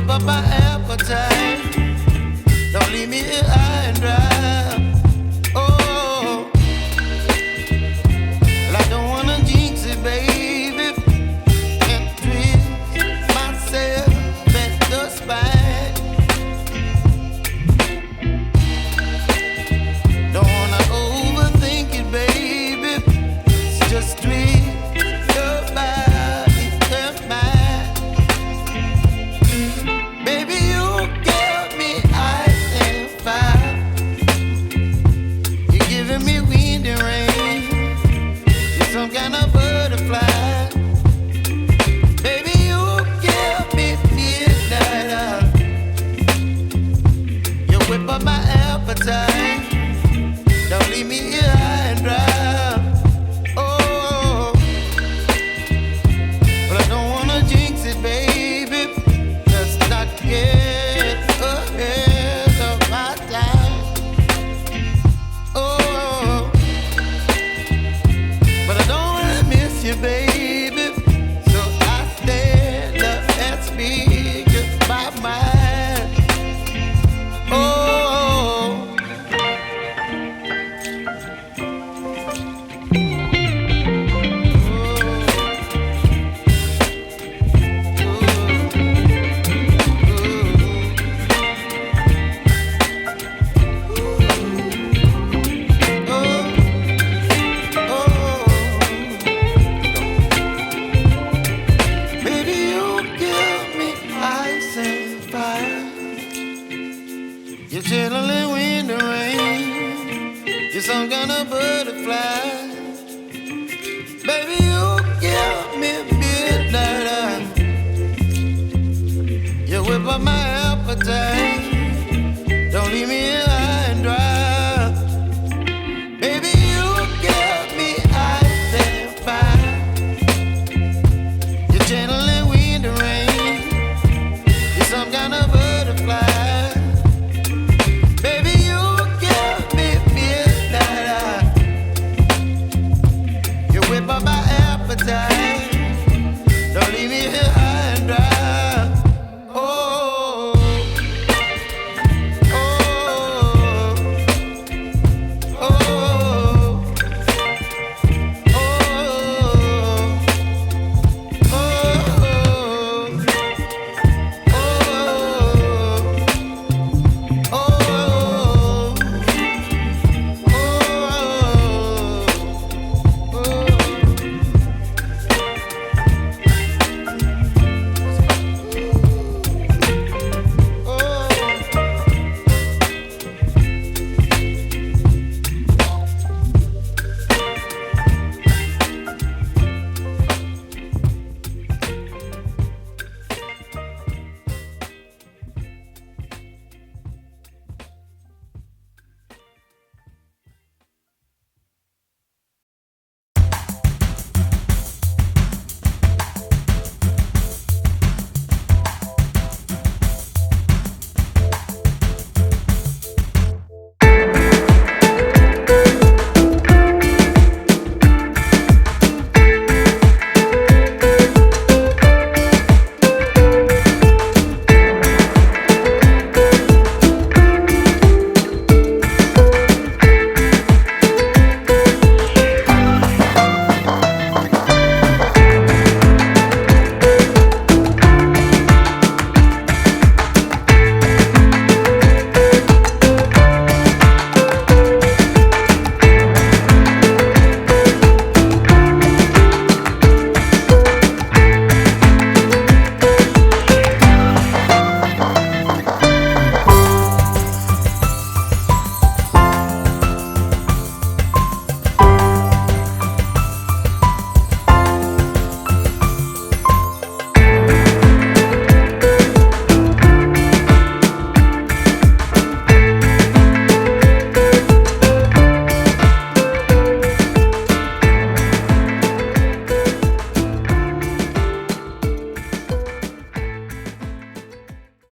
whip up my appetite. Don't leave me here high and dry. Oh, well, I don't wanna jinx it, baby, and twist myself at the spine. Don't wanna overthink it, baby. It's just twist your body and mine. Baby, you give me ice and fire. You're giving me wind and rain. You're some kind of butterfly. Baby, you give me midnight. You whip up my appetite. Don't leave me here high and dry. Oh, but I don't wanna jinx it, baby. Let's not get ahead of my time. Oh, but I don't wanna miss you, baby. So I stand up and speak my mind. Oh. Baby, you give me ice and fire. You're chilling wind and rain. You're some kind of butterfly. Baby, you give me midnight. You whip up my appetite.